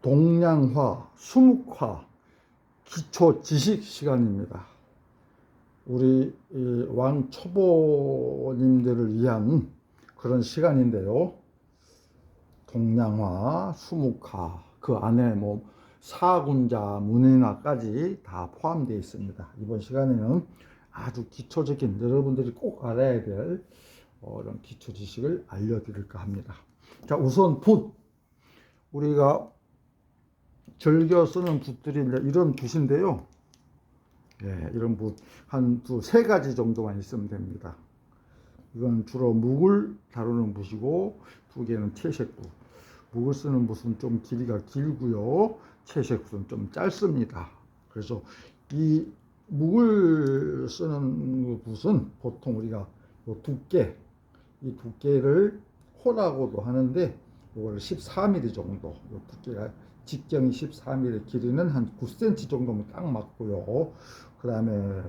동양화, 수묵화, 기초 지식 시간입니다. 우리 왕 초보님들을 위한 그런 시간인데요. 동양화, 수묵화, 그 안에 뭐 사군자, 문인화까지 다 포함되어 있습니다. 이번 시간에는 아주 기초적인 여러분들이 꼭 알아야 될 이런 기초 지식을 알려드릴까 합니다. 자, 우선 붓. 우리가 즐겨 쓰는 붓들이 이제 이런 붓인데요. 예, 이런 붓 한 세 가지 정도만 있으면 됩니다. 이건 주로 묵을 다루는 붓이고, 두 개는 채색 붓. 묵을 쓰는 붓은 좀 길이가 길고요, 채색 붓은 좀 짧습니다. 그래서 이 묵을 쓰는 붓은 보통 우리가 이 두께, 이 두께를 호라고도 하는데, 이걸 14mm 정도, 이 두께가 직경이 14mm, 길이는 한 9cm 정도면 딱 맞고요. 그 다음에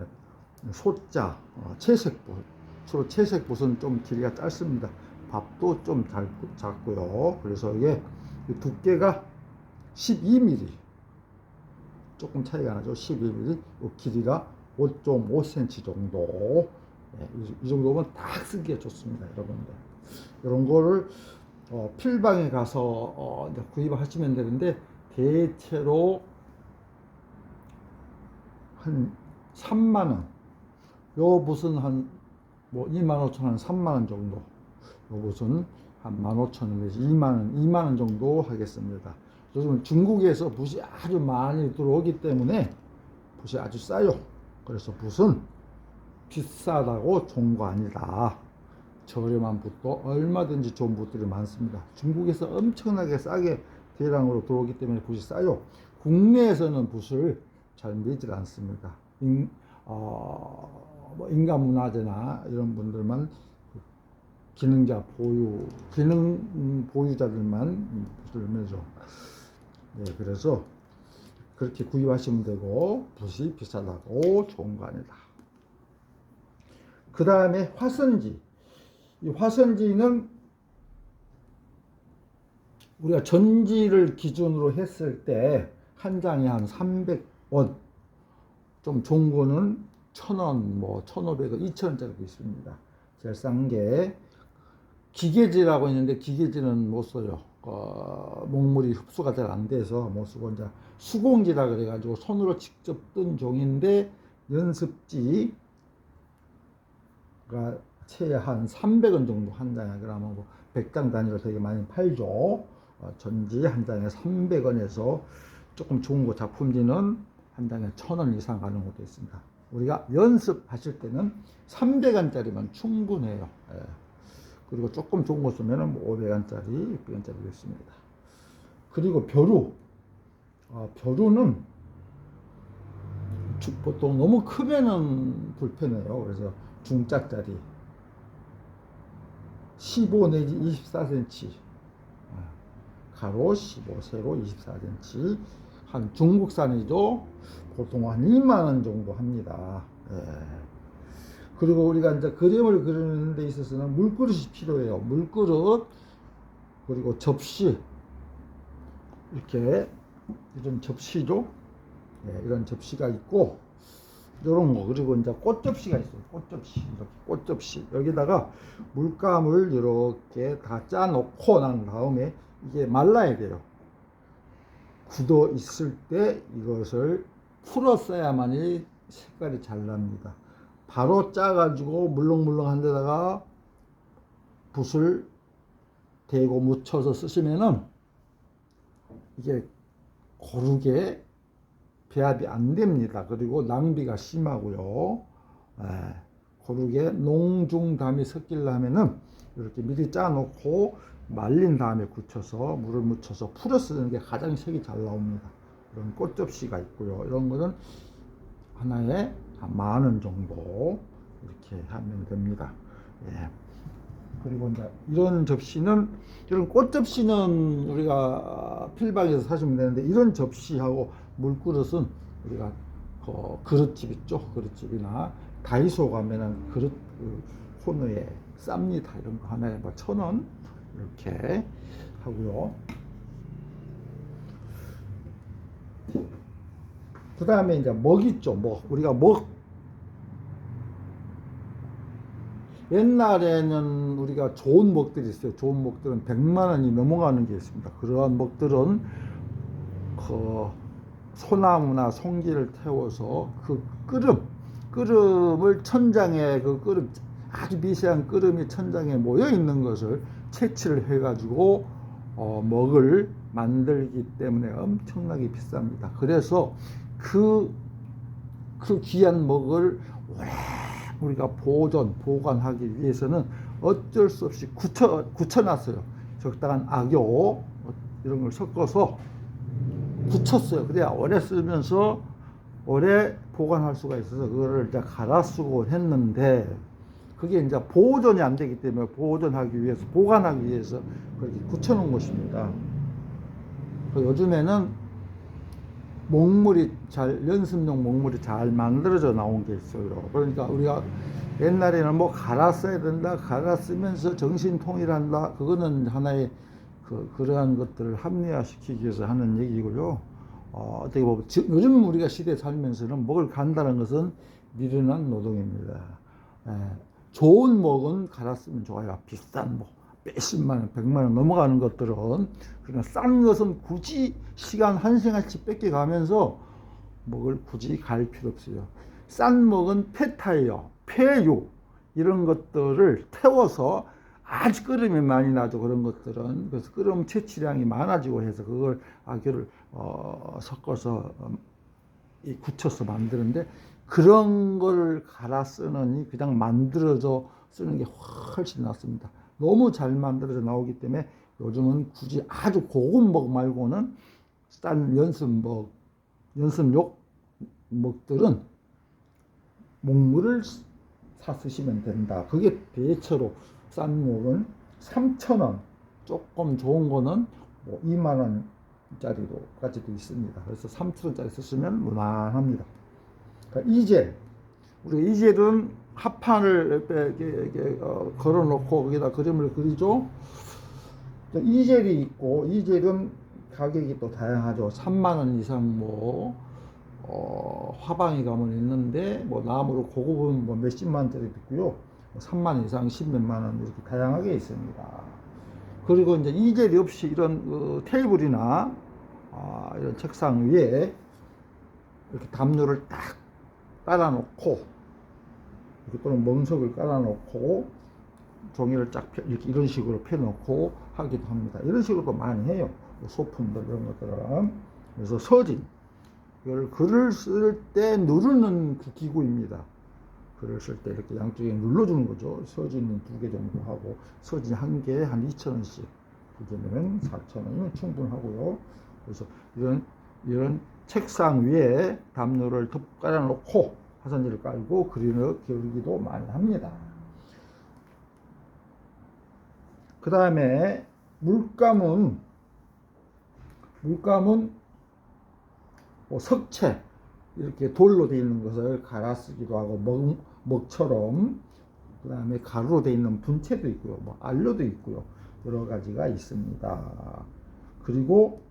소자, 채색붓. 주로 채색붓은 좀 길이가 짧습니다. 밥도 좀 작고요. 그래서 이게 두께가 12mm, 조금 차이가 나죠. 12mm, 길이가 5.5cm 정도. 이 정도면 딱 쓰기가 좋습니다, 여러분들. 이런 거를 필방에 가서 구입하시면 되는데, 대체로 한 3만원, 요 붓은 한 뭐 25,000원, 한 3만원 정도, 요 붓은 한 15,000원 내지 2만원 정도 하겠습니다. 요즘 중국에서 붓이 아주 많이 들어오기 때문에 붓이 아주 싸요. 그래서 붓은 비싸다고 좋은 거 아니다. 저렴한 붓도 얼마든지 좋은 붓들이 많습니다. 중국에서 엄청나게 싸게 대량으로 들어오기 때문에 붓이 싸요. 국내에서는 붓을 잘 매질 않습니다. 뭐 인간문화재나 이런 분들만, 기능 보유자들만 붓을 매죠. 네, 그래서 그렇게 구입하시면 되고, 붓이 비싸다고 좋은 거 아니다. 그 다음에 화선지. 이 화선지는 우리가 전지를 기준으로 했을 때 한 장에 한 300원, 좀 좋은 거는 1,000원, 뭐 1,500원, 2,000원짜리도 있습니다. 제일 싼 게 기계지라고 있는데, 기계지는 못 써요. 목물이 흡수가 잘 안 돼서 못 쓰고, 이제 수공지라 그래가지고 손으로 직접 뜬 종인데, 연습지가 채 한 300원 정도 한 장에, 그러면 뭐 100장 단위로 되게 많이 팔죠. 전지 한 장에 300원에서 조금 좋은 거 작품지는 한 장에 1,000원 이상 가는 것도 있습니다. 우리가 연습하실 때는 300원짜리만 충분해요. 예. 그리고 조금 좋은 거 쓰면 500원짜리, 600원짜리 있습니다. 그리고 벼루. 벼루는 보통 너무 크면은 불편해요. 그래서 중짝짜리 15 내지 24cm, 가로 15, 세로 24cm, 한 중국산이죠. 보통 한 2만원 정도 합니다. 예. 그리고 우리가 이제 그림을 그리는 데 있어서는 물그릇이 필요해요. 물그릇, 그리고 접시, 이렇게 이런 접시죠. 예, 이런 접시가 있고, 이런 거. 그리고 이제 꽃접시가 있어요. 꽃접시, 이렇게 꽃접시. 여기다가 물감을 이렇게 다 짜놓고 난 다음에 이게 말라야 돼요. 굳어 있을 때 이것을 풀었어야만이 색깔이 잘 납니다. 바로 짜가지고 물렁물렁한 데다가 붓을 대고 묻혀서 쓰시면은 이게 고르게 배합이 안 됩니다. 그리고 낭비가 심하고요. 고르게 농중담이 섞이려면은 이렇게 미리 짜놓고 말린 다음에 굳혀서 물을 묻혀서 풀어 쓰는 게 가장 색이 잘 나옵니다. 이런 꽃접시가 있고요. 이런 거는 하나에 한 10,000원 정도 이렇게 하면 됩니다. 예. 그리고 이제 이런 접시는, 이런 꽃접시는 우리가 필방에서 사시면 되는데, 이런 접시하고 물그릇은 우리가 그릇집 있죠. 그릇집이나 다이소 가면은 그릇 코너에 쌉니다. 이런 거 하나에 뭐 1,000원 이렇게 하고요. 그 다음에 이제 먹 있죠. 우리가 먹. 옛날에는 우리가 좋은 먹들이 있어요. 좋은 먹들은 100만 원이 넘어가는 게 있습니다. 그러한 먹들은 그 소나무나 송기를 태워서 그 끓음을 천장에 그 끓음, 아주 미세한 끓음이 천장에 모여 있는 것을 채취를 해가지고 먹을 만들기 때문에 엄청나게 비쌉니다. 그래서 그 귀한 먹을 오래 우리가 보관하기 위해서는 어쩔 수 없이 굳혀놨어요. 적당한 악교 이런 걸 섞어서 굳혔어요. 그래야 오래 쓰면서 오래 보관할 수가 있어서 그거를 이제 갈아 쓰고 했는데, 그게 이제 보존이 안 되기 때문에 보존하기 위해서, 보관하기 위해서 그렇게 굳혀놓은 것입니다. 요즘에는 연습용 목물이 잘 만들어져 나온 게 있어요. 그러니까 우리가 옛날에는 뭐 갈아 써야 된다, 갈아 쓰면서 정신통일한다, 그거는 하나의 그러한 것들을 합리화시키기 위해서 하는 얘기고요. 어떻게 보면 요즘 우리가 시대에 살면서는 먹을 간다는 것은 미련한 노동입니다. 좋은 먹은 갈아 쓰면 좋아요. 비싼 뭐 몇십만 원, 100만 원 넘어가는 것들은, 그러니까 싼 것은 굳이 시간 1시간씩 뺏겨가면서 먹을 굳이 갈 필요 없어요. 싼 먹은 폐타예요. 폐유 이런 것들을 태워서 아주 끓음이 많이 나죠. 그런 것들은. 그래서 끓음 채취량이 많아지고 해서 그걸 악교를 섞어서 굳혀서 만드는데, 그런 걸 갈아 쓰느니 그냥 만들어져 쓰는 게 훨씬 낫습니다. 너무 잘 만들어져 나오기 때문에 요즘은 굳이 아주 고급 먹 말고는 싼 연습용 먹들은 목물을 사 쓰시면 된다. 그게 대체로 싼 목은 3,000원, 조금 좋은 거는 뭐 2만 원짜리로까지도 있습니다. 그래서 3,000원짜리 쓰시면 무난합니다. 그러니까 우리가 이젤은 합판을 이렇게 걸어놓고 거기다 그림을 그리죠. 이젤이 있고, 이젤은 가격이 또 다양하죠. 3만 원 이상 화방이 가면 있는데, 나무로 고급은 몇십만 원짜리도 있고요. 3만 원 이상 10몇만 원 이렇게 다양하게 있습니다. 그리고 이제 이젤이 없이 이런 테이블이나 이런 책상 위에 이렇게 담요를 딱 깔아놓고, 또는 멍석을 깔아놓고 종이를 쫙 이렇게 이런 식으로 펴놓고 하기도 합니다. 이런 식으로도 많이 해요. 소품들 이런 것들은. 그래서 서진, 이걸 글을 쓸 때 누르는 그 기구입니다. 글을 쓸 때 이렇게 양쪽에 눌러주는 거죠. 서진은 2개 정도 하고, 서진 1개에 한 2,000원씩, 2개면 4,000원이면 충분하고요. 그래서 이런 책상 위에 담요를 깔아놓고 화산지를 깔고 그리기도 많이 합니다. 그 다음에 물감은 석체, 이렇게 돌로 되어 있는 것을 갈아 쓰기도 하고, 먹처럼, 그 다음에 가루로 되어 있는 분체도 있고요, 알료도 있고요, 여러 가지가 있습니다. 그리고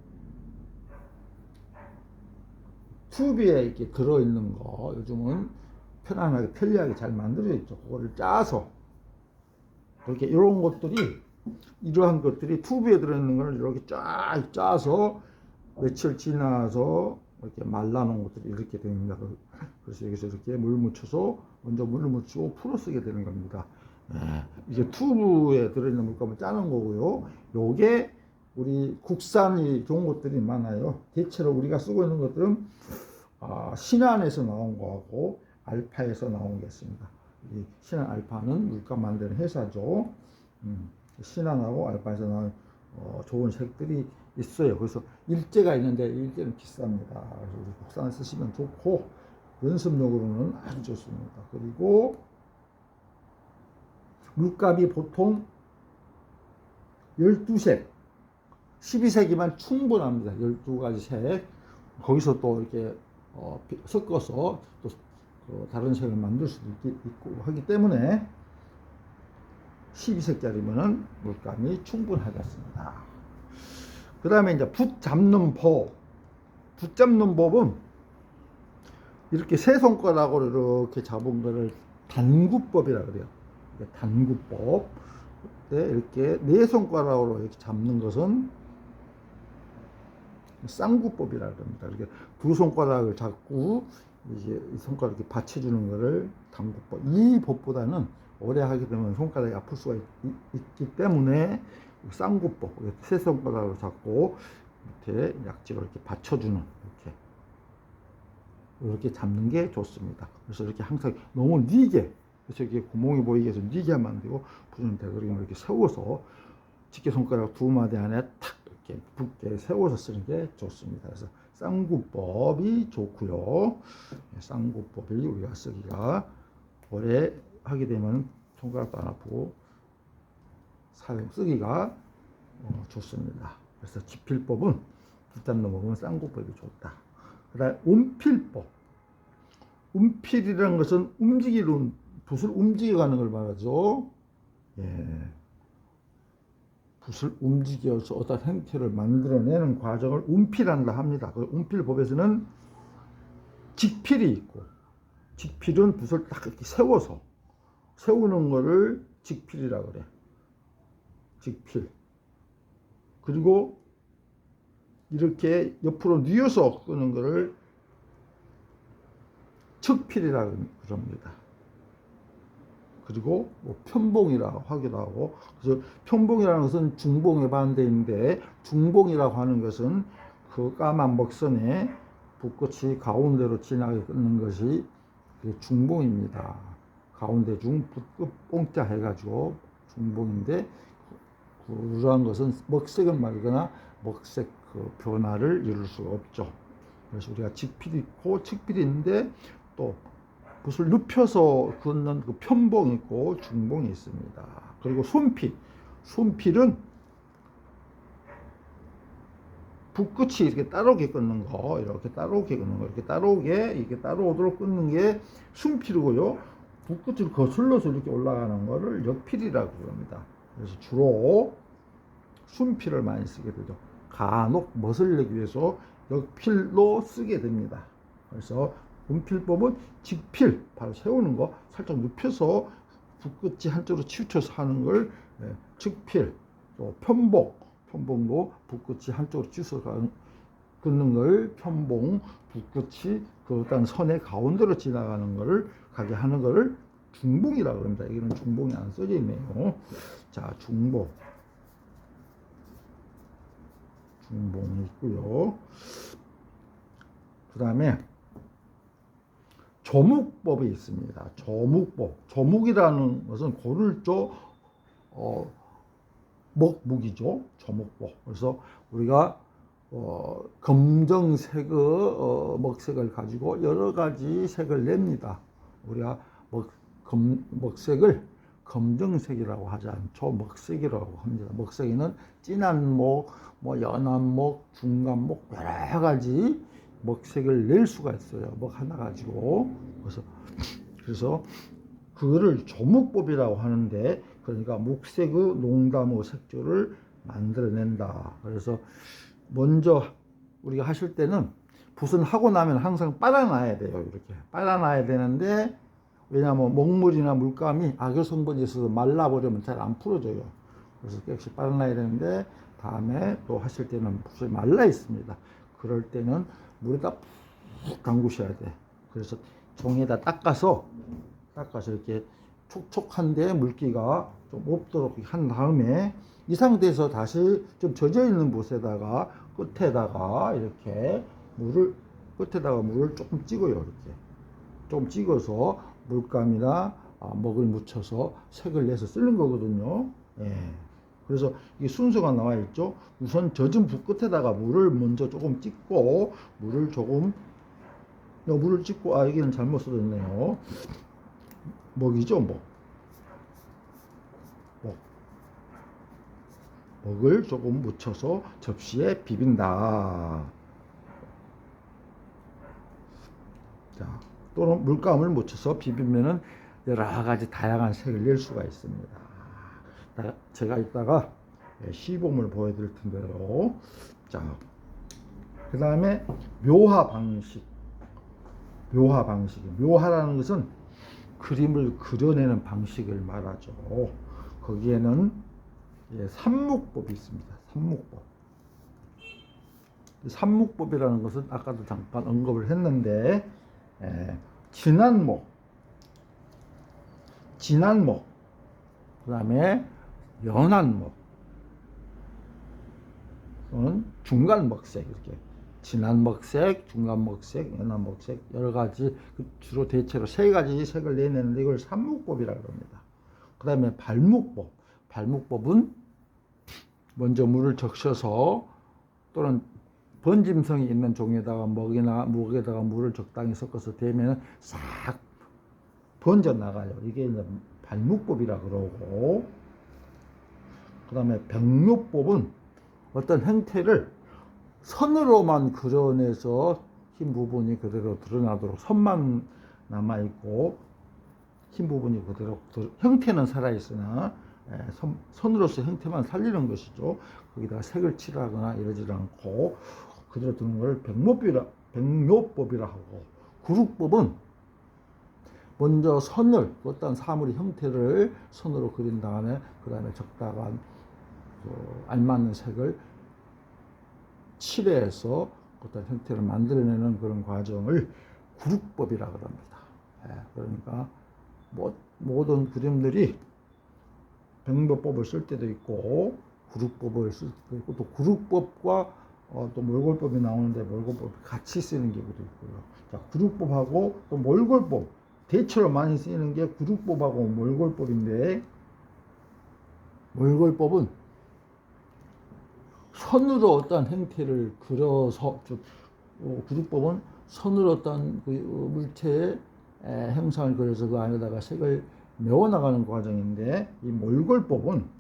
튜브에 이렇게 들어있는 거, 요즘은 편안하게 편리하게 잘 만들어져 있죠. 그거를 짜서 이렇게 이러한 것들이 튜브에 들어있는 걸 이렇게 쫙 짜서 며칠 지나서 이렇게 말라놓은 것들이 이렇게 됩니다. 그래서 여기서 이렇게 먼저 물 묻히고 풀어 쓰게 되는 겁니다. 이게 튜브에 들어있는 물감을 짜는 거고요. 요게 우리 국산이 좋은 것들이 많아요. 대체로 우리가 쓰고 있는 것들은 신안에서 나온 거하고 알파에서 나온 게 있습니다. 이 신안 알파는 물감 만드는 회사죠. 신안하고 알파에서 나온 좋은 색들이 있어요. 그래서 일제가 있는데 일제는 비쌉니다. 그래서 우리 국산을 쓰시면 좋고, 연습용으로는 아주 좋습니다. 그리고 물감이 보통 12색, 12색이면 충분합니다. 12가지 색. 거기서 또 이렇게 섞어서 또 다른 색을 만들 수도 있고 하기 때문에 12색짜리면 물감이 충분하겠습니다. 그 다음에 이제 붓 잡는 붙잡는 법은 이렇게 세 손가락으로 이렇게 잡은 거를 단구법이라 그래요. 단구법. 이렇게 네 손가락으로 이렇게 잡는 것은 쌍구법이라 합니다. 이렇게 두 손가락을 잡고 이제 이 손가락 이렇게 받쳐주는 거를 단구법. 이 법보다는 오래 하게 되면 손가락이 아플 수가 있기 때문에 쌍구법. 세 손가락으로 잡고 밑에 약지로 이렇게 받쳐주는 이렇게 잡는 게 좋습니다. 그래서 이렇게 항상 너무 니게, 그래서 이게 구멍이 보이게 해서 니게 하면 안 되고 부는 대그림을 이렇게 세워서 집게 손가락 두 마디 안에 탁 이렇게 붙게 세워서 쓰는 게 좋습니다. 그래서 쌍구법이 좋고요. 쌍구법이 우리가 쓰기가 오래 하게 되면 손가락도 안 아프고 쓰기가 좋습니다. 그래서 지필법은 붙잡는 법은 쌍구법이 좋다. 그 다음에 움필법. 움필이라는 것은 움직이는, 붓을 움직여가는 걸 말하죠. 예. 붓을 움직여서 어떤 형태를 만들어내는 과정을 움필한다 합니다. 그 움필법에서는 직필이 있고, 직필은 붓을 딱 이렇게 세워서 세우는 거를 직필이라 그래. 직필. 그리고 이렇게 옆으로 뉘어서 끄는 거를 측필이라고 그럽니다. 그리고 뭐 편봉이라고 하기도 하고, 그래서 편봉이라는 것은 중봉의 반대인데, 중봉이라고 하는 것은 그 까만 먹선에 붓끝이 가운데로 지나게 끊는 것이 중봉입니다. 가운데 중 붓끝 봉자 해가지고 중봉인데, 그러한 것은 먹색은 말거나 먹색 그 변화를 이룰 수가 없죠. 그래서 우리가 직필이 있고 측필이 있는데, 또 붓을 눕혀서 긋는 그 편봉이 있고 중봉이 있습니다. 그리고 손필. 손필은 붓끝이 이렇게 따로게 끊는 거, 이렇게 따로게 끊는 거, 이렇게 따로오도록 끊는 게 순필이고요. 붓끝을 거슬러서 이렇게 올라가는 거를 역필이라고 합니다. 그래서 주로 순필을 많이 쓰게 되죠. 간혹 멋을 내기 위해서 역필로 쓰게 됩니다. 그래서 움필법은 직필, 바로 세우는 거, 살짝 눕혀서 붓끝이 한쪽으로 치우쳐서 하는 걸 측필, 또 편봉도 붓끝이 한쪽으로 치우쳐서 긋는 걸 편봉, 붓끝이 그 어떤 선의 가운데로 지나가는 거를 가게 하는 거를 중봉이라고 합니다. 여기는 중봉이 안 써져 있네요. 자, 중봉이 있고요. 그 다음에 조묵법이 있습니다. 조묵법. 조묵이라는 것은 고를조 먹묵이죠. 조묵법. 그래서 우리가 검정색의 먹색을 가지고 여러 가지 색을 냅니다. 우리가 먹색을 검정색이라고 하지 않죠. 먹색이라고 합니다. 먹색에는 진한 목, 연한 목, 중간 목, 여러 가지 먹색을 낼 수가 있어요. 먹 하나 가지고. 그래서 그거를 조묵법이라고 하는데, 그러니까 묵색의 농담의 색조를 만들어낸다. 그래서 먼저 우리가 하실 때는 붓은 하고 나면 항상 빨아놔야 돼요. 이렇게 빨아놔야 되는데, 왜냐하면 먹물이나 물감이 악의 성분이 있어서 말라버리면 잘 안 풀어져요. 그래서 깨끗이 빨아놔야 되는데, 다음에 또 하실 때는 붓이 말라 있습니다. 그럴 때는 물에다 푹 담그셔야 돼. 그래서 종이에다 닦아서 이렇게 촉촉한데 물기가 좀 없도록 한 다음에, 이 상태에서 다시 좀 젖어 있는 붓에다가 끝에다가 물을 조금 찍어요. 이렇게 좀 찍어서 물감이나 먹을 묻혀서 색을 내서 쓰는 거거든요. 예. 그래서 이 순서가 나와 있죠. 우선 젖은 붓 끝에다가 물을 먼저 조금 찍고, 물을 찍고, 여기는 잘못 써졌네요. 먹이죠, 먹을 조금 묻혀서 접시에 비빈다. 자, 또는 물감을 묻혀서 비비면은 여러 가지 다양한 색을 낼 수가 있습니다. 제가 이따가 시범을 보여드릴 텐데요. 자, 그 다음에 묘화 방식. 묘화라는 것은 그림을 그려내는 방식을 말하죠. 거기에는 삼묵법이 있습니다. 삼묵법이라는 것은 아까도 잠깐 언급을 했는데, 진한목, 그 다음에 연한목, 또는 중간먹색, 이렇게 진한먹색, 중간먹색, 연한먹색, 여러 가지, 주로 대체로 세 가지 색을 내내는데 이걸 삼묵법이라고 합니다. 그 다음에 발묵법은 먼저 물을 적셔서 또는 번짐성이 있는 종에다가 먹이나 묵에다가 물을 적당히 섞어서 대면 싹 번져 나가요. 이게 이제 발묵법이라 그러고, 그 다음에 백묘법은 어떤 형태를 선으로만 그려내서 흰 부분이 그대로 드러나도록, 선만 남아있고 흰 부분이 그대로, 형태는 살아있으나 선으로서 형태만 살리는 것이죠. 거기다가 색을 칠하거나 이러지 않고 그대로 두는 걸 백묘법이라 하고, 구룩법은 먼저 선을, 어떤 사물의 형태를 선으로 그린 다음에 그 다음에 적당한 알맞는 색을 칠해서 어떤 형태를 만들어내는 그런 과정을 구룩법이라고 합니다. 그러니까 모든 그림들이 백묘법을 쓸 때도 있고 구룩법을 쓸 때도 있고, 또 구룩법과 또 몰골법이 나오는데 몰골법이 같이 쓰는 경우도 있고요. 자, 구룩법하고 또 몰골법, 대체로 많이 쓰이는 게 구룩법하고 몰골법인데, 몰골법은 선으로 어떤 형태를 그려서, 구룩법은 선으로 어떤 그 물체의 형상을 그려서 그 안에다가 색을 메워나가는 과정인데, 이 몰골법은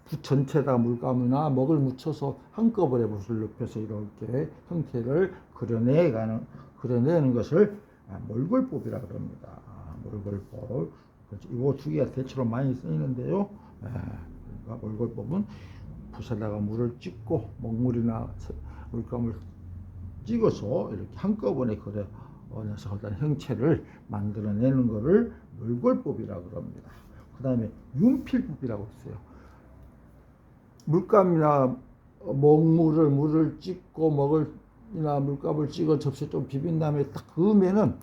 붓 전체에다 물감이나 먹을 묻혀서 한꺼번에 붓을 높여서 이렇게 형태를 그려내는 것을 몰골법이라고 합니다. 몰골법. 이거 두 개가 대체로 많이 쓰이는데요. 그러니까 몰골법은 붓에다가 물을 찍고 먹물이나 물감을 찍어서 이렇게 한꺼번에 그려내서 어떤 형체를 만들어내는 것을 몰골법이라고 합니다. 그 다음에 윤필법이라고 있어요. 물감이나 물을 찍고 먹을이나 물감을 찍어 접시에 좀 비빈 다음에 딱 그으면은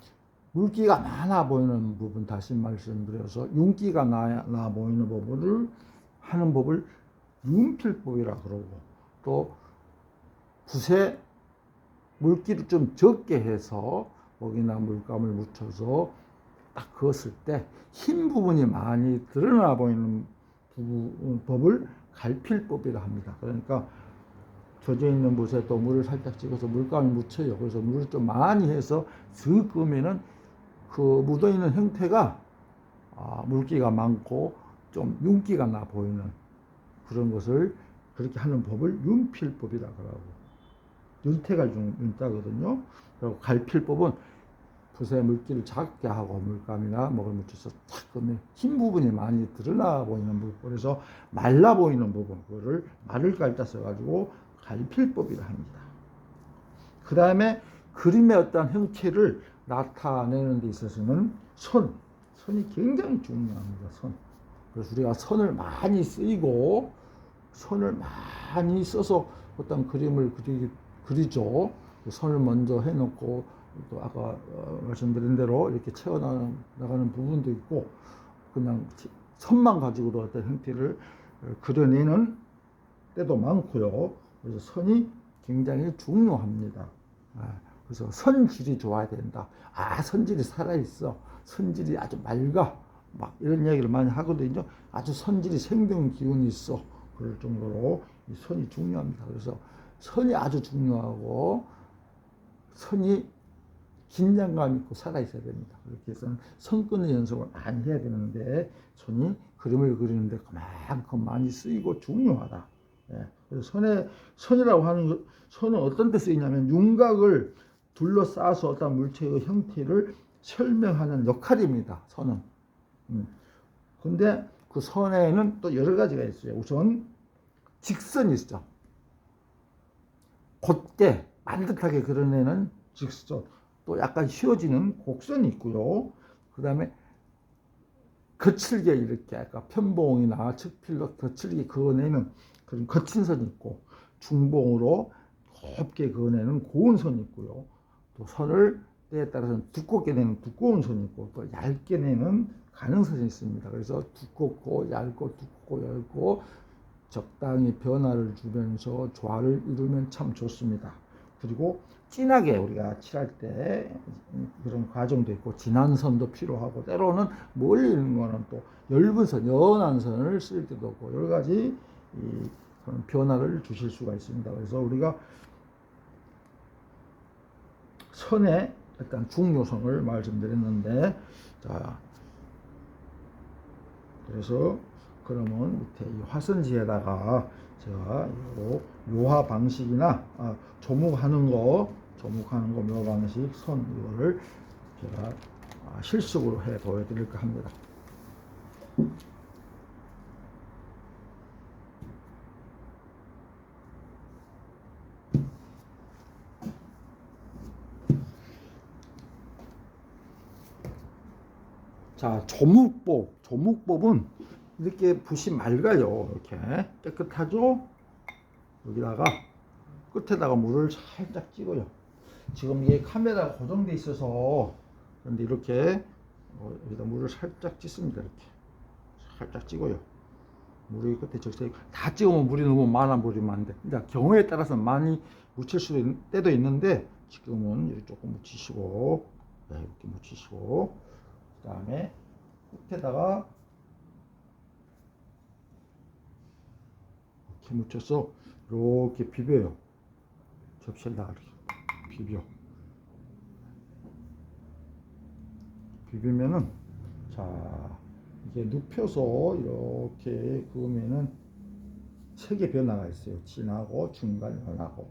물기가 많아 보이는 부분, 다시 말씀드려서 윤기가 나 보이는 부분을 하는 법을 윤필법이라 그러고, 또 붓에 물기를 좀 적게 해서 먹이나 물감을 묻혀서 딱 그었을 때 흰 부분이 많이 드러나 보이는 법을 갈필법이라 합니다. 그러니까 젖어 있는 붓에 또 물을 살짝 찍어서 물감을 묻혀요. 그래서 물을 좀 많이 해서 슥 그으면은 그 묻어 있는 형태가 물기가 많고 좀 윤기가 나 보이는 그런 것을, 그렇게 하는 법을 윤필법이라 그러고, 윤태가 윤자거든요. 그리고 갈필법은 붓에 물기를 작게 하고 물감이나 먹을 묻혀서 탁 그으면 흰 부분이 많이 드러나 보이는 부분, 그래서 말라 보이는 부분, 그거를 말을 깔다 써가지고 갈필법이라 합니다. 그 다음에 그림의 어떤 형체를 나타내는 데 있어서는 선이 굉장히 중요합니다. 그래서 우리가 선을 많이 쓰이고 선을 많이 써서 어떤 그림을 그리죠. 선을 먼저 해놓고 또 아까 말씀드린 대로 이렇게 채워나가는 부분도 있고, 그냥 선만 가지고도 어떤 형태를 그려내는 때도 많고요. 그래서 선이 굉장히 중요합니다. 그래서 선질이 좋아야 된다. 선질이 살아있어. 선질이 아주 맑아. 막 이런 얘기를 많이 하거든요. 아주 선질이 생동 기운이 있어. 그럴 정도로 이 선이 중요합니다. 그래서 선이 아주 중요하고, 선이 긴장감 있고 살아있어야 됩니다. 그렇게 해서 선끊는 연습을 많이 해야 되는데, 손이 그림을 그리는데 그만큼 많이 쓰이고 중요하다. 그래서 선이라고 하는 선은 어떤 데 쓰이냐면 윤곽을 둘러싸서 어떤 물체의 형태를 설명하는 역할입니다. 선은. 근데 그 선에는 또 여러 가지가 있어요. 우선 직선이 있죠. 곧게 반듯하게 그려내는 직선, 또 약간 휘어지는 곡선이 있고요. 그 다음에 거칠게 이렇게 아까 편봉이나 측필로 거칠게 그어내는 그런 거친 선이 있고, 중봉으로 곱게 그어내는 고운 선이 있고요. 또 선을 때에 따라서는 두껍게 내는 두꺼운 선이 있고, 또 얇게 내는 가능선이 있습니다. 그래서 두껍고 얇고 두껍고 얇고 적당히 변화를 주면서 조화를 이루면 참 좋습니다. 그리고 진하게 우리가 칠할 때 그런 과정도 있고, 진한 선도 필요하고, 때로는 멀리 있는 거는 또 엷은 선, 연한 선을 쓸 때도 있고, 여러 가지 그런 변화를 주실 수가 있습니다. 그래서 우리가 선의 일단 중요성을 말씀드렸는데, 자, 그래서 그러면 밑에 이 화선지에다가 제가 묘화 방식이나 조목하는 거 묘화 방식 선 이거를 제가 실습으로 해 보여드릴까 합니다. 자, 조묵법은 이렇게 붓이 맑아요. 이렇게 깨끗하죠? 여기다가 끝에다가 물을 살짝 찍어요. 지금 이게 카메라가 고정돼 있어서 그런데 이렇게 여기다 물을 살짝 찍습니다. 이렇게 살짝 찍어요. 물이 끝에 적셔. 다 찍으면 물이 너무 많아 버리면 안 돼. 그러니까 경우에 따라서 많이 묻힐 수도 있는 때도 있는데, 지금은 이렇게 조금 묻히시고, 네, 이렇게 묻히시고, 그 다음에 끝에다가 이렇게 묻혀서 이렇게 비벼요. 접시에다가 이렇게 비비면은, 자, 이게 눕혀서 이렇게 그으면은 색의 변화가 있어요. 진하고 중간, 연하고.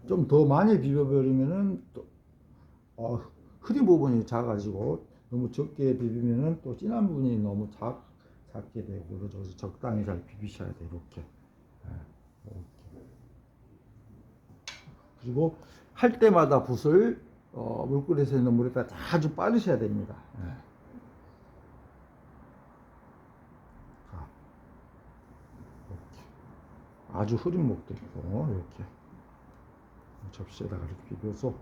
좀 더 많이 비벼버리면은 또 흐린 부분이 작아지고, 너무 적게 비비면은 또 진한 부분이 너무 작게 되고, 그래서 적당히 잘 비비셔야 돼요. 이렇게. 이렇게. 그리고 할 때마다 붓을 물그릇에 있는 물에다 아주 빠르셔야 됩니다. 아주 흐린 목도 있고, 이렇게 접시에다가 이렇게 비벼서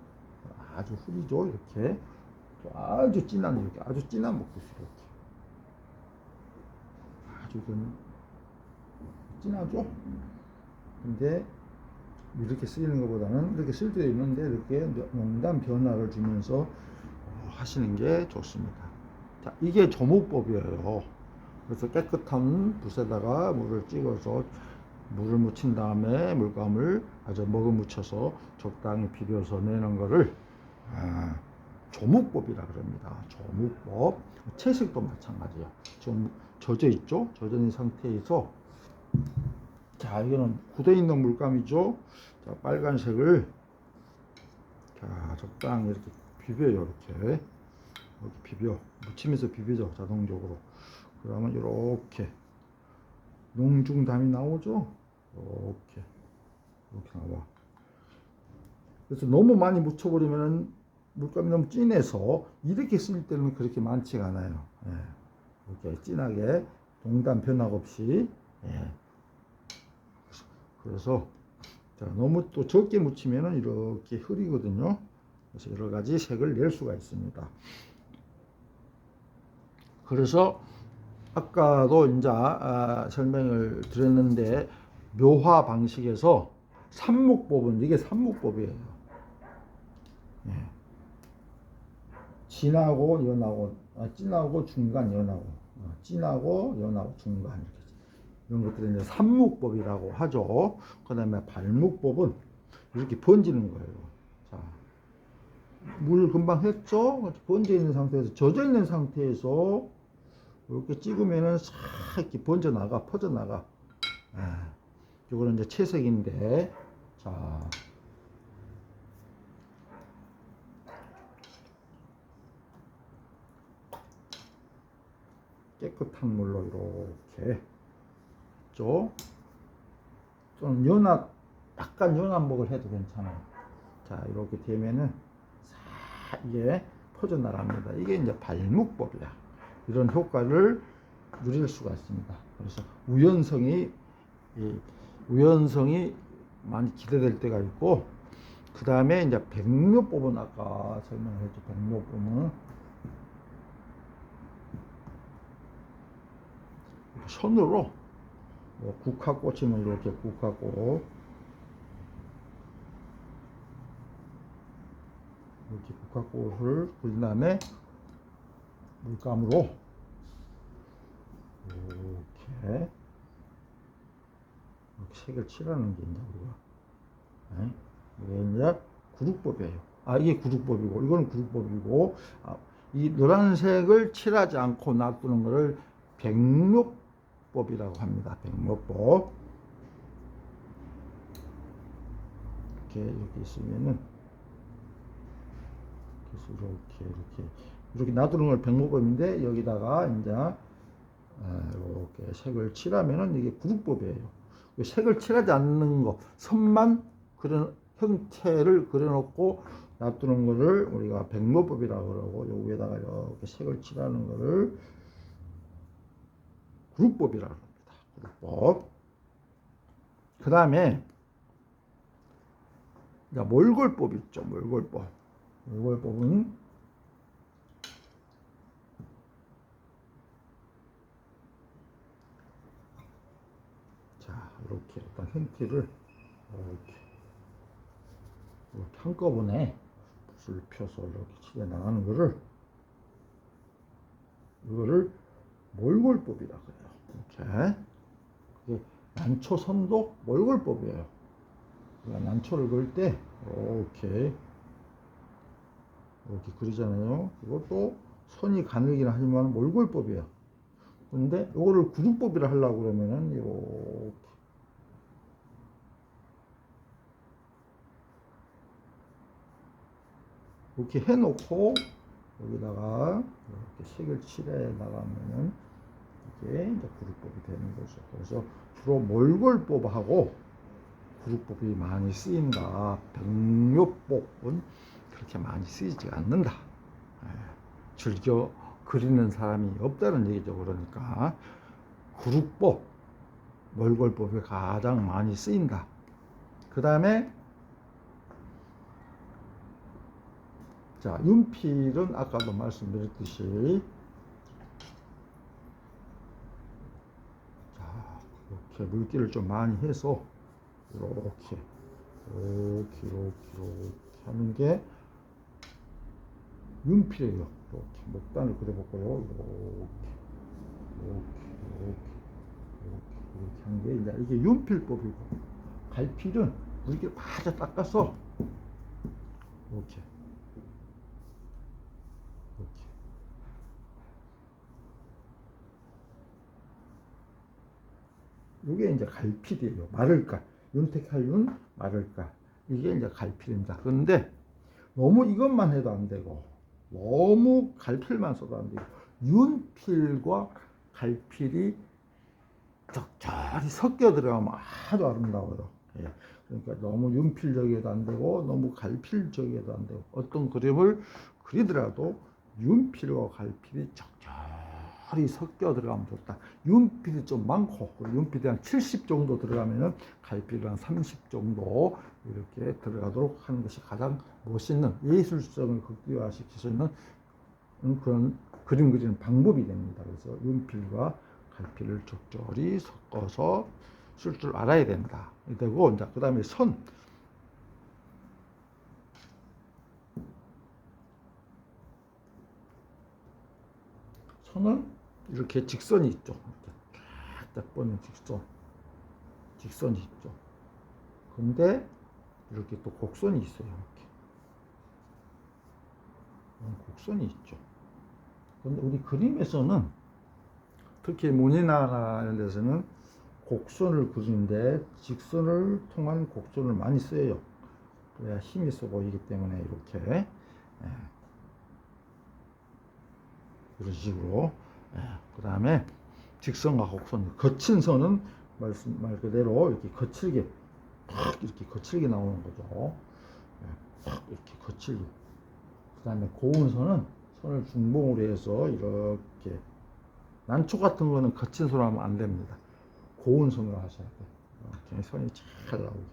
아주 흐리죠. 이렇게 아주 진한, 이렇게 아주 진한 목도 있어요. 이렇게 아주 좀 진하죠. 근데 이렇게 쓰이는 것보다는 이렇게 쓸 때도 있는데, 이렇게 농담 변화를 주면서 하시는 게 좋습니다. 자, 이게 조목법이에요. 그래서 깨끗한 붓에다가 물을 찍어서 물을 묻힌 다음에 물감을 아주 먹어 묻혀서 적당히 비벼서 내는 거를 조묵법이라 그럽니다. 조묵법. 채색도 마찬가지예요. 지금 젖어 있죠? 젖어 있는 상태에서, 자, 이거는 굳어 있는 물감이죠. 자, 빨간색을 자, 적당히 이렇게 비벼요. 이렇게 비벼, 묻히면서 비벼죠. 자동적으로. 그러면 이렇게 농중담이 나오죠. 이렇게 나와. 그래서 너무 많이 묻혀버리면 물감이 너무 진해서 이렇게 쓸 때는 그렇게 많지가 않아요. 이렇게 진하게 동단 변화 없이. 그래서 자, 너무 또 적게 묻히면 이렇게 흐리거든요. 그래서 여러 가지 색을 낼 수가 있습니다. 그래서 아까도 이제 설명을 드렸는데, 묘화 방식에서 삼묵법은 이게 삼묵법이에요. 진하고 연하고, 진하고 중간 연하고, 진하고 연하고 중간, 이렇게 이런 것들을 이제 삼묵법이라고 하죠. 그 다음에 발묵법은 이렇게 번지는 거예요. 자, 물 금방 했죠? 번져 있는 상태에서, 젖어 있는 상태에서 이렇게 찍으면은 싹 이렇게 번져 나가, 퍼져 나가. 이거는 이제 채색인데, 자, 깨끗한 물로 이렇게 좀 약간 연한목을 해도 괜찮아요. 자, 이렇게 되면은 이게 퍼져나갑니다. 이게 이제 발목법이야. 이런 효과를 누릴 수가 있습니다. 그래서 우연성이 많이 기대될 때가 있고, 그 다음에 이제 백묘법은 아까 설명했죠. 백묘법은 손으로 국화꽃이면 이렇게 국화꽃 이렇게 국화꽃을 그린 다음에 물감으로 이렇게 색을 칠하는 게 이제 우리가 이게 이제 구룩법이에요. 이게 구룩법이고 이거는 구룩법이고, 이 노란색을 칠하지 않고 놔두는 것을 백묘법이라고 합니다. 백묘법. 이렇게 있으면은 그래서 이렇게 놔두는 걸 백묘법인데, 여기다가 이제 이렇게 색을 칠하면은 이게 구룩법이에요. 색을 칠하지 않는 거, 선만 그런 형태를 그려놓고 놔두는 거를 우리가 백묘법이라고 그러고, 요 위에다가 이렇게 색을 칠하는 거를 구룩법이라고 합니다. 구룩법. 그 다음에 몰골법 있죠. 몰골법. 몰골법은 자, 이렇게 어떤 형태를 이렇게 한꺼번에 붓을 펴서 이렇게 칠해 나가는 거를 이거를 몰골법이라고 해요. 이렇게 난초선도 몰골법이에요. 우리가 난초를 그릴 때 이렇게 그리잖아요. 이것도 손이 가늘긴 하지만 몰골법이에요. 근데 이거를 구룩법이라 하려고 그러면은 이렇게 해놓고 여기다가 이렇게 색을 칠해 나가면은 이게 이제 구룩법이 되는 거죠. 그래서 주로 몰골법하고 구룩법이 많이 쓰인다. 백묘법은 그렇게 많이 쓰이지 않는다. 즐겨 그리는 사람이 없다는 얘기죠. 그러니까 구룩법, 몰골법이 가장 많이 쓰인다. 그 다음에 자, 윤필은 아까도 말씀드렸듯이 자, 이렇게 물기를 좀 많이 해서 이렇게 하는 게 윤필이에요. 이렇게 목단을 그려볼까요? 이렇게 하는 게 이제 이게 윤필법이고, 갈필은 물기를 바짝 닦아서 이렇게 이게 이제 갈필이에요. 마를갈, 윤택할윤 마를갈, 이게 이제 갈필입니다. 그런데 너무 이것만 해도 안 되고, 너무 갈필만 써도 안 되고, 윤필과 갈필이 적절히 섞여 들어가면 아주 아름다워요. 그러니까 너무 윤필적이어도 안 되고, 너무 갈필적이어도 안 되고, 어떤 그림을 그리더라도 윤필과 갈필이 적절히 섞여 들어가면 좋다. 윤필이 좀 많고, 윤필이 한 70 정도 들어가면은 갈필이 한 30 정도 이렇게 들어가도록 하는 것이 가장 멋있는, 예술성을 극대화시킬 수 있는 그런 그림 그리는 방법이 됩니다. 그래서 윤필과 갈필을 적절히 섞어서 쓸 줄 알아야 된다. 되고, 이제 그 다음에 선은 이렇게 직선이 있죠. 이렇게 딱 뻗는 직선이 있죠. 근데 이렇게 또 곡선이 있어요. 이렇게 곡선이 있죠. 근데 우리 그림에서는, 특히 문이나 이런 데서는 곡선을 그리는데 직선을 통한 곡선을 많이 써요. 그래야 힘이 있어 보이기 때문에 이렇게 이런 식으로. 그 다음에 직선과 곡선, 거친 선은 말 그대로 이렇게 거칠게 팍 이렇게 거칠게 나오는 거죠. 팍 이렇게 거칠게. 그 다음에 고운 선은 선을 중봉으로 해서 이렇게, 난초 같은 거는 거친 선으로 하면 안 됩니다. 고운 선으로 하셔야 돼요. 이렇게 선이 잘 나오게.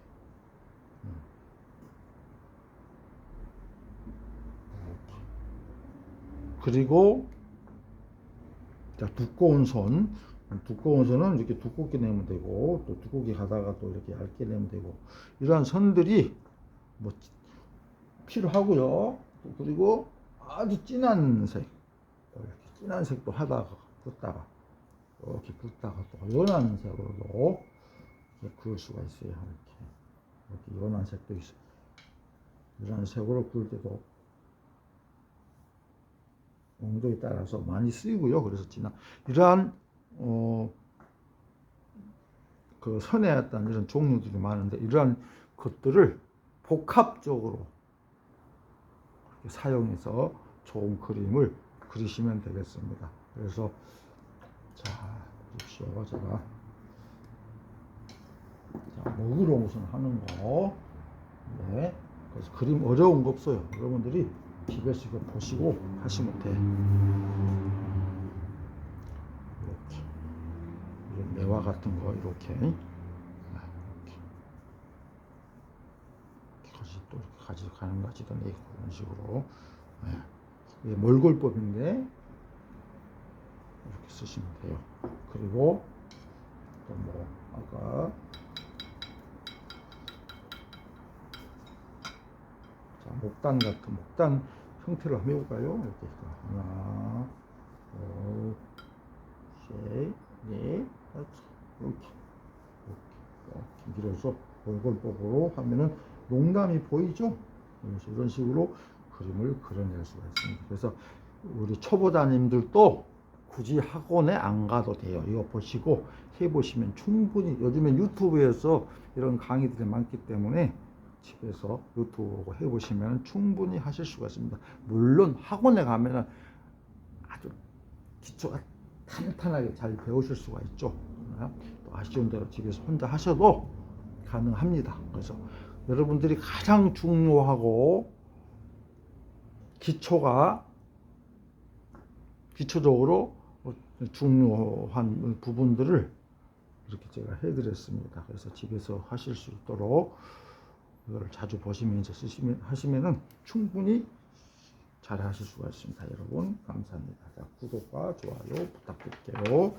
그리고 자, 두꺼운 선은 이렇게 두껍게 내면 되고, 또 두껍게 가다가 또 이렇게 얇게 내면 되고, 이러한 선들이 뭐 필요하고요. 그리고 아주 진한 색, 이렇게 진한 색도 하다가 긋다가 이렇게 긋다가 또 연한 색으로도 이렇게 그을 수가 있어요. 이렇게 연한 색도 있어요. 연한 색으로 그을 때도 용도에 따라서 많이 쓰이고요. 그래서 이러한 그 선에 어떤 이런 종류들이 많은데, 이러한 것들을 복합적으로 사용해서 좋은 그림을 그리시면 되겠습니다. 그래서 자 보십시오. 제가 먹으로 우선 하는 거. 네. 그래서 그림 어려운 거 없어요. 여러분들이 집에서 이거 보시고 하시면 돼. 이렇게 이런 매화 같은 거 이렇게 또 이렇게 가져가는 가지도 내고 이런 식으로. 이게 몰골법인데 이렇게 쓰시면 돼요. 그리고 또 뭐 아까 자, 목단 같은 목단 형태로 한번 해볼까요? 이렇게 하나, 둘, 셋, 넷, 다섯, 이렇게 밀어서 몰골법으로 하면은 농담이 보이죠? 그래서 이런 식으로 그림을 그려낼 수가 있습니다. 그래서 우리 초보자님들도 굳이 학원에 안 가도 돼요. 이거 보시고 해보시면 충분히, 요즘엔 유튜브에서 이런 강의들이 많기 때문에 집에서 유튜브 보고 해보시면 충분히 하실 수가 있습니다. 물론 학원에 가면은 아주 기초가 탄탄하게 잘 배우실 수가 있죠. 또 아쉬운 대로 집에서 혼자 하셔도 가능합니다. 그래서 여러분들이 가장 중요하고 기초적으로 중요한 부분들을 이렇게 제가 해드렸습니다. 그래서 집에서 하실 수 있도록 이걸 자주 보시면서 하시면은 충분히 잘 하실 수가 있습니다. 여러분 감사합니다. 자, 구독과 좋아요 부탁드릴게요.